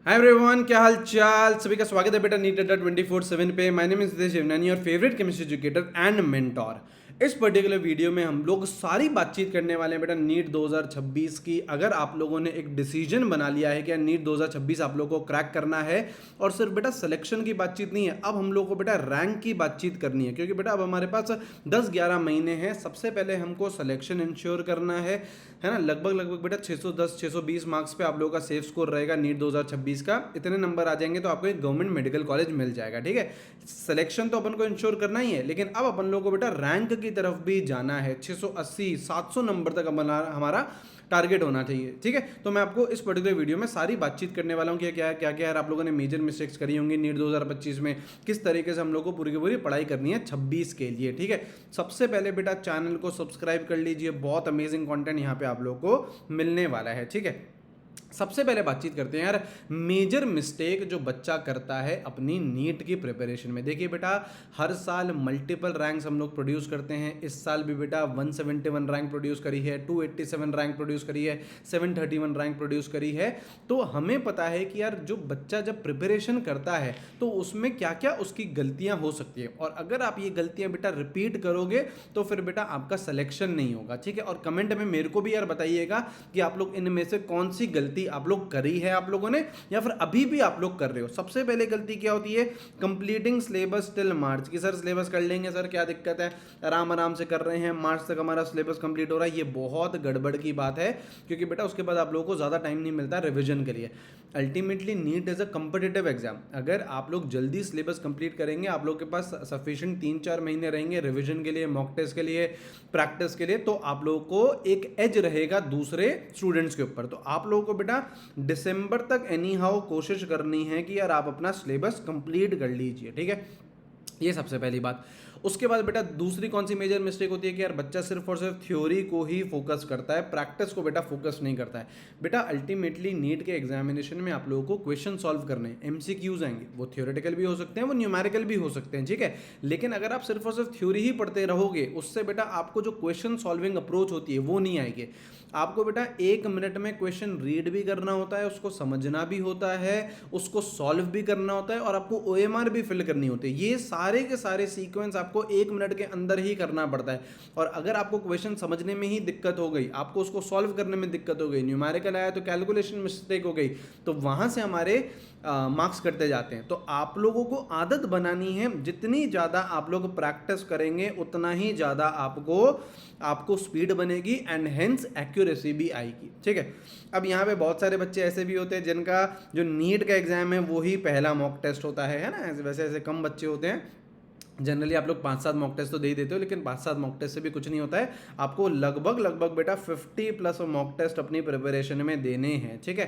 Hi everyone, क्या हाल चाल। सभी का स्वागत है बेटा नीट अड्डा 24/7 पे। My name is Nitesh Shivnani, your favourite chemistry educator and mentor. इस पर्टिकुलर वीडियो में हम लोग सारी बातचीत करने वाले हैं बेटा नीट 2026 की। अगर आप लोगों ने एक डिसीजन बना लिया है कि नीट 2026 आप लोगों को क्रैक करना है, और सिर्फ बेटा सिलेक्शन की बातचीत नहीं है, अब हम लोग को बेटा रैंक की बातचीत करनी है। क्योंकि बेटा अब हमारे पास 10-11 महीने हैं। सबसे पहले हमको सिलेक्शन इंश्योर करना है ना। लगभग बेटा 610 620 मार्क्स पे आप लोगों का सेफ स्कोर रहेगा नीट 2026 का। इतने नंबर आ जाएंगे तो आपको एक गवर्नमेंट मेडिकल कॉलेज मिल जाएगा। ठीक है, सिलेक्शन तो अपन को इंश्योर करना ही है, लेकिन अब अपन लोगों को बेटा रैंक की तरफ भी जाना है। 680 700 नंबर तक हमारा टारगेट होना चाहिए। ठीक है, तो मैं आपको इस पर्टिकुलर वीडियो में सारी बातचीत करने वाला हूँ कि क्या क्या क्या यार आप लोगों ने मेजर मिस्टेक्स करी होंगी नीट 2025 में, किस तरीके से हम लोग को पूरी की पूरी पढ़ाई करनी है 26 के लिए। ठीक है, सबसे पहले बेटा चैनल को सब्सक्राइब कर लीजिए, बहुत अमेजिंग कंटेंट यहाँ पे आप लोग को मिलने वाला है। ठीक है, सबसे पहले बातचीत करते हैं यार मेजर मिस्टेक जो बच्चा करता है अपनी नीट की प्रिपरेशन में। देखिए बेटा, हर साल मल्टीपल रैंक्स हम लोग प्रोड्यूस करते हैं। इस साल भी बेटा 171 रैंक प्रोड्यूस करी है, 287 रैंक प्रोड्यूस करी है, 731 रैंक प्रोड्यूस करी है। तो हमें पता है कि यार जो बच्चा जब प्रिपरेशन करता है तो उसमें क्या क्या उसकी गलतियां हो सकती है, और अगर आप ये गलतियां बेटा रिपीट करोगे तो फिर बेटा आपका सिलेक्शन नहीं होगा। ठीक है, और कमेंट में मेरे को भी यार बताइएगा कि आप लोग इनमें से कौन सी गलती आप लोग करी है आप लोगों ने, या फिर अभी भी आप लोग कर रहे हो। सबसे पहले गलती क्या होती है, कंप्लीटिंग सिलेबस टिल मार्च की। सर सिलेबस कर लेंगे सर, क्या दिक्कत है, आराम आराम से कर रहे हैं, मार्च तक हमारा सिलेबस कंप्लीट हो रहा है। ये बहुत गड़बड़ की बात है, क्योंकि बेटा उसके बाद आप लोगों को ज़्यादा टाइम नहीं मिलता रिविजन के लिए। Ultimately NEET is a competitive exam. अगर आप लोग जल्दी सिलेबस कंप्लीट करेंगे, आप लोग के पास सफिशिएंट 3-4 महीने रहेंगे रिविजन के लिए, मॉक टेस्ट के लिए, प्रैक्टिस के लिए, तो आप लोगों को एक एज रहेगा दूसरे स्टूडेंट्स के ऊपर। तो आप लोगों को बेटा दिसंबर तक एनी हाउ कोशिश करनी है कि यार आप अपना सिलेबस कंप्लीट कर लीजिए। ठीक है, ये सबसे पहली बात। उसके बाद बेटा दूसरी कौन सी मेजर मिस्टेक होती है कि यार बच्चा सिर्फ और सिर्फ थ्योरी को ही फोकस करता है, प्रैक्टिस को बेटा फोकस नहीं करता है। बेटा अल्टीमेटली नीट के एग्जामिनेशन में आप लोगों को क्वेश्चन सॉल्व करने हैं, एमसीक्यूज आएंगे, वो थ्योरेटिकल भी हो सकते हैं, वो न्यूमेरिकल भी हो सकते हैं। ठीक है, लेकिन अगर आप सिर्फ और सिर्फ थ्योरी ही पढ़ते रहोगे, उससे बेटा आपको जो क्वेश्चन सॉल्विंग अप्रोच होती है वो नहीं आएगी। आपको बेटा 1 मिनट में क्वेश्चन रीड भी करना होता है, उसको समझना भी होता है, उसको सॉल्व भी करना होता है, और आपको ओएमआर भी फिल करनी होती है। ये सारे के सारे सीक्वेंस आपको 1 मिनट के अंदर ही करना पड़ता है। और अगर आपको क्वेश्चन समझने में ही दिक्कत हो गई, आपको उसको सॉल्व करने में दिक्कत हो गई, न्यूमेरिकल आया तो कैलकुलेशन मिस्टेक हो गई, तो वहां से हमारे मार्क्स कटते जाते हैं। तो आप लोगों को आदत बनानी है, जितनी ज़्यादा आप लोग प्रैक्टिस करेंगे उतना ही ज़्यादा आपको स्पीड बनेगी एंड हेंस एक्यूरेसी भी आएगी। ठीक है, अब यहाँ पे बहुत सारे बच्चे ऐसे भी होते हैं जिनका जो नीट का एग्जाम है वो ही पहला मॉक टेस्ट होता है ना। वैसे ऐसे कम बच्चे होते हैं, जनरली आप लोग 5-7 मॉक टेस्ट तो दे ही देते हो, लेकिन 5-7 मॉक टेस्ट से भी कुछ नहीं होता है। आपको लगभग बेटा 50+ मॉक टेस्ट अपनी प्रिपरेशन में देने हैं। ठीक है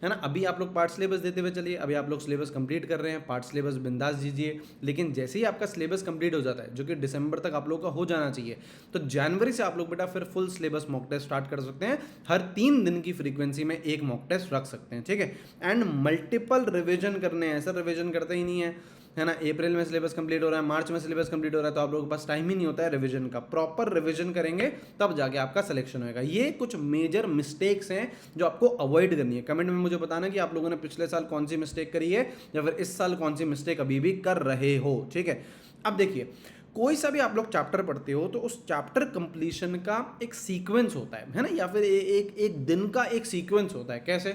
ना। अभी आप लोग पार्ट सिलेबस देते हुए चलिए, अभी आप लोग सिलेबस कंप्लीट कर रहे हैं, पार्ट सिलेबस बिंदास दीजिए। लेकिन जैसे ही आपका सिलेबस कंप्लीट हो जाता है, जो कि दिसंबर तक आप लोग का हो जाना चाहिए, तो जनवरी से आप लोग बेटा फिर full syllabus mock test start कर सकते हैं। हर 3 दिन की फ्रीक्वेंसी में एक मॉक टेस्ट रख सकते हैं। ठीक है, एंड मल्टीपल रिविजन करने हैं। ऐसा रिविजन करते ही नहीं है ना। अप्रैल में सिलेबस कंप्लीट हो रहा है, मार्च में सिलेबस कंप्लीट हो रहा है, तो आप लोगों के पास टाइम ही नहीं होता है रिवीजन का। प्रॉपर रिवीजन करेंगे तब जाके आपका सिलेक्शन होगा। ये कुछ मेजर मिस्टेक्स हैं जो आपको अवॉइड करनी है। कमेंट में मुझे बताना कि आप लोगों ने पिछले साल कौन सी मिस्टेक करी है, या फिर इस साल कौन सी मिस्टेक अभी भी कर रहे हो। ठीक है, अब देखिए, कोई सा भी आप लोग चैप्टर पढ़ते हो तो उस चैप्टर कंप्लीशन का एक सीक्वेंस होता है ना, या फिर एक दिन का एक सीक्वेंस होता है। कैसे,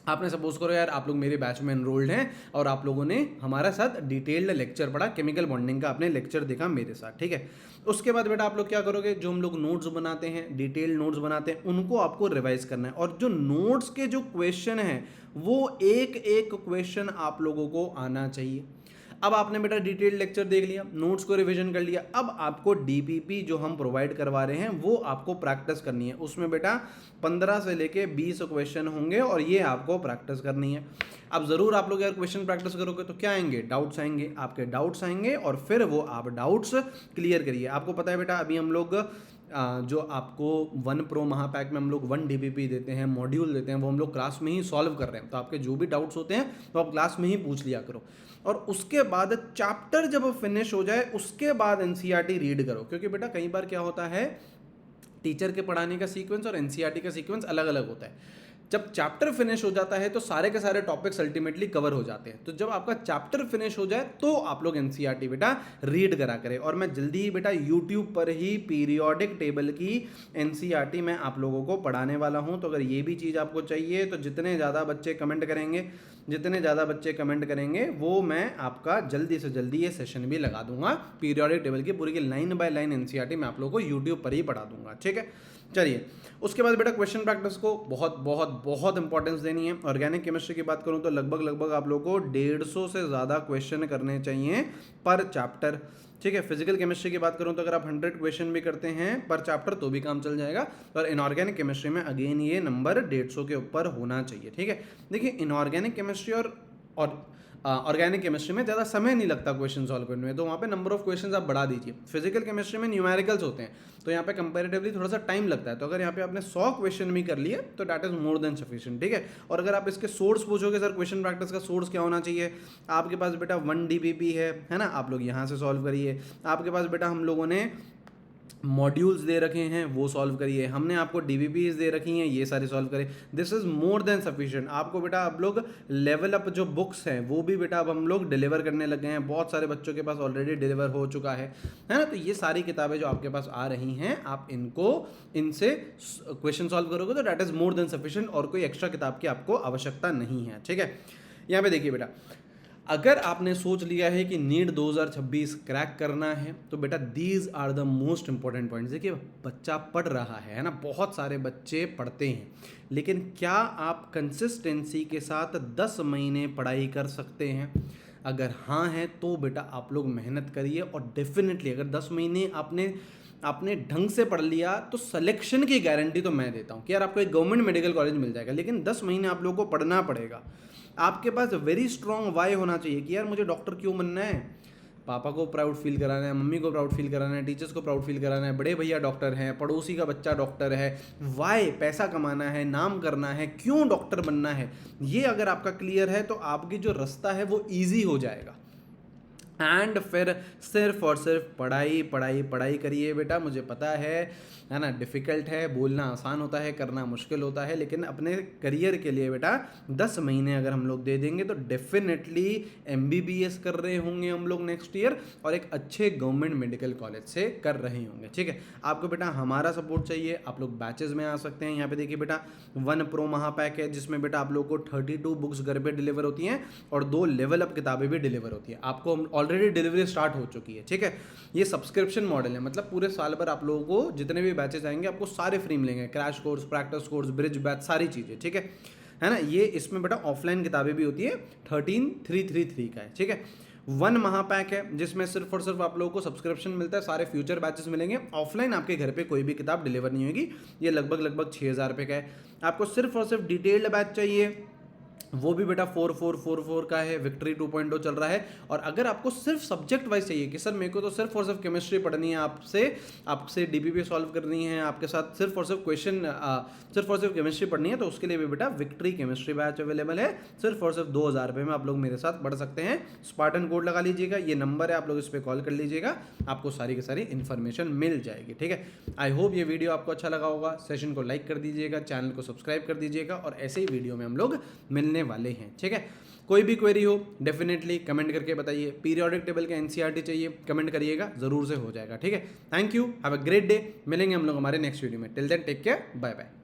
आपने सपोज करो यार आप लोग मेरे बैच में एनरोल्ड हैं और आप लोगों ने हमारा साथ डिटेल्ड लेक्चर पढ़ा, केमिकल बॉन्डिंग का आपने लेक्चर देखा मेरे साथ। ठीक है, उसके बाद बेटा आप लोग क्या करोगे, जो हम लोग नोट्स बनाते हैं, डिटेल्ड नोट्स बनाते हैं, उनको आपको रिवाइज करना है। और जो नोट्स के जो क्वेश्चन हैं वो एक एक क्वेश्चन आप लोगों को आना चाहिए। अब आपने बेटा डिटेल्ड लेक्चर देख लिया, नोट्स को रिवीजन कर लिया, अब आपको डीपीपी जो हम प्रोवाइड करवा रहे हैं वो आपको प्रैक्टिस करनी है। उसमें बेटा 15 से लेके 20 क्वेश्चन होंगे और ये आपको प्रैक्टिस करनी है। अब ज़रूर आप लोग यार क्वेश्चन प्रैक्टिस करोगे तो क्या आएंगे, डाउट्स आएंगे, आपके डाउट्स आएंगे, और फिर वो आप डाउट्स क्लियर करिए। आपको पता है बेटा अभी हम लोग जो आपको 1 प्रो महापैक में हम लोग 1 डीपीपी देते हैं, मॉड्यूल देते हैं, वो हम लोग क्लास में ही सॉल्व कर रहे हैं। तो आपके जो भी डाउट्स होते हैं तो आप क्लास में ही पूछ लिया करो, और उसके बाद चैप्टर जब फिनिश हो जाए उसके बाद एनसीईआरटी रीड करो। क्योंकि बेटा कई बार क्या होता है, टीचर के पढ़ाने का सीक्वेंस और एनसीईआरटी का सीक्वेंस अलग अलग होता है। जब चैप्टर फिनिश हो जाता है तो सारे के सारे टॉपिक्स अल्टीमेटली कवर हो जाते हैं। तो जब आपका चैप्टर फिनिश हो जाए तो आप लोग एनसीईआरटी बेटा रीड करा करें। और मैं जल्दी ही बेटा यूट्यूब पर ही पीरियोडिक टेबल की एनसीईआरटी मैं आप लोगों को पढ़ाने वाला हूं। तो अगर ये भी चीज़ आपको चाहिए तो जितने ज़्यादा बच्चे कमेंट करेंगे वो मैं आपका जल्दी से जल्दी ये सेशन भी लगा दूंगा। पीरियोडिक टेबल की पूरी की लाइन बाय लाइन एनसीईआरटी मैं आप लोगों को यूट्यूब पर ही पढ़ा दूंगा, ठीक है। चलिए, उसके बाद बेटा क्वेश्चन प्रैक्टिस को बहुत बहुत बहुत इंपॉर्टेंस देनी है। ऑर्गेनिक केमिस्ट्री की बात करूं तो लगभग आप लोगों को 150 से ज़्यादा क्वेश्चन करने चाहिए पर चैप्टर, ठीक है। फिजिकल केमिस्ट्री की बात करूं तो अगर आप 100 क्वेश्चन भी करते हैं पर चैप्टर तो भी काम चल जाएगा। और इनऑर्गेनिक केमिस्ट्री में अगेन ये नंबर 150 के ऊपर होना चाहिए, ठीक है। देखिए, इनऑर्गेनिक केमिस्ट्री और ऑर्गेनिक केमिस्ट्री में ज़्यादा समय नहीं लगता क्वेश्चन सॉल्व करने में, तो वहाँ पे नंबर ऑफ क्वेश्चंस आप बढ़ा दीजिए। फिजिकल केमिस्ट्री में न्यूमेरिकल्स होते हैं तो यहाँ पे कंपैरेटिवली थोड़ा सा टाइम लगता है। तो अगर यहाँ पे आपने 100 क्वेश्चन भी कर लिए तो that is more than sufficient, ठीक है। और अगर आप इसके सोर्स पूछोगे सर क्वेश्चन प्रैक्टिस का सोर्स क्या होना चाहिए, आपके पास बेटा 1 DBP है ना, आप लोग यहाँ से सॉल्व करिए। आपके पास बेटा हम लोगों ने मॉड्यूल्स दे रखे हैं वो सॉल्व करिए। हमने आपको डीबीपीज दे रखी हैं, ये सारी सॉल्व करें। This is more than sufficient. आपको बेटा आप लोग लेवल अप जो बुक्स हैं वो भी बेटा अब हम लोग डिलीवर करने लगे हैं। बहुत सारे बच्चों के पास ऑलरेडी डिलीवर हो चुका है ना। तो ये सारी किताबें जो आपके पास आ रही हैं, आप इनसे क्वेश्चन सॉल्व करोगे तो that is more than sufficient, और कोई एक्स्ट्रा किताब की आपको आवश्यकता नहीं है, ठीक है। यहाँ पे देखिए बेटा, अगर आपने सोच लिया है कि नीट 2026 क्रैक करना है तो बेटा these are the most important points. देखिए, बच्चा पढ़ रहा है ना, बहुत सारे बच्चे पढ़ते हैं, लेकिन क्या आप कंसिस्टेंसी के साथ 10 महीने पढ़ाई कर सकते हैं? अगर हाँ है तो बेटा आप लोग मेहनत करिए। और डेफिनेटली अगर 10 महीने आपने ढंग से पढ़ लिया तो सिलेक्शन की गारंटी तो मैं देता हूँ कि यार आपको एक गवर्नमेंट मेडिकल कॉलेज मिल जाएगा। लेकिन 10 महीने आप लोगों को पढ़ना पड़ेगा। आपके पास वेरी स्ट्रॉन्ग वाई होना चाहिए कि यार मुझे डॉक्टर क्यों बनना है। पापा को प्राउड फील कराना है, मम्मी को प्राउड फील कराना है, टीचर्स को प्राउड फील कराना है, बड़े भैया डॉक्टर हैं, पड़ोसी का बच्चा डॉक्टर है। वाई, पैसा कमाना है, नाम करना है, क्यों डॉक्टर बनना है, ये अगर आपका क्लियर है तो आपकी जो रास्ता है वो ईजी हो जाएगा। एंड फिर सिर्फ और सिर्फ पढ़ाई करिए बेटा। मुझे पता है ना, डिफ़िकल्ट है, बोलना आसान होता है, करना मुश्किल होता है, लेकिन अपने करियर के लिए बेटा 10 महीने अगर हम लोग दे देंगे तो डेफिनेटली MBBS कर रहे होंगे हम लोग नेक्स्ट ईयर, और एक अच्छे गवर्नमेंट मेडिकल कॉलेज से कर रहे होंगे, ठीक है। आपको बेटा हमारा सपोर्ट चाहिए, आप लोग बैचेस में आ सकते हैं। यहाँ पे देखिए बेटा 1 प्रो महापैक है जिसमें बेटा आप लोग को 32 बुक्स घर पे डिलीवर होती हैं और 2 लेवल अप किताबें भी डिलीवर होती हैं। आपको ऑलरेडी डिलीवरी स्टार्ट हो चुकी है, ठीक है। ये सब्सक्रिप्शन मॉडल है, मतलब पूरे साल भर आप लोगों को जितने भी बैचेस आएंगे आपको सारे फ्री मिलेंगे। Crash course, practice course, bridge batch, सारी चीज़ें, ठीक है ना। ये इसमें बेटा ऑफलाइन किताबें भी होती है, 13333 का है, ठीक है। 1 महापैक है जिसमें सिर्फ और सिर्फ आप लोगों को सब्सक्रिप्शन मिलता है, सारे फ्यूचर बैचेस मिलेंगे। ऑफलाइन आपके घर पे कोई भी किताब डिलीवर नहीं होगी। ये लगभग 6000 रुपये का है। आपको सिर्फ और सिर्फ डिटेल्ड बैच चाहिए, वो भी बेटा 4444 का है, विक्ट्री 2.0 चल रहा है। और अगर आपको सिर्फ सब्जेक्ट वाइज चाहिए कि सर मेरे को तो सिर्फ और सिर्फ केमिस्ट्री पढ़नी है, आपसे डीबीपी सॉल्व करनी है, आपके साथ सिर्फ और सिर्फ केमिस्ट्री पढ़नी है, तो उसके लिए भी बेटा विक्ट्री केमिस्ट्री बैच अवेलेबल है। सिर्फ और सिर्फ 2000 रुपये में आप लोग मेरे साथ पढ़ सकते हैं। स्पार्टन कोड लगा लीजिएगा, ये नंबर है, आप लोग इस पर कॉल कर लीजिएगा, आपको सारी की सारी इन्फॉर्मेशन मिल जाएगी, ठीक है। आई होप ये वीडियो आपको अच्छा लगा होगा। सेशन को लाइक कर दीजिएगा, चैनल को सब्सक्राइब कर दीजिएगा, और ऐसे ही वीडियो में हम लोग मिलने वाले हैं, ठीक है। कोई भी क्वेरी हो डेफिनेटली कमेंट करके बताइए। पीरियोडिक टेबल का एनसीईआरटी चाहिए, कमेंट करिएगा, जरूर से हो जाएगा, ठीक है। Thank you, have a great day. मिलेंगे हम लोग हमारे नेक्स्ट वीडियो में। Till then take care, bye bye.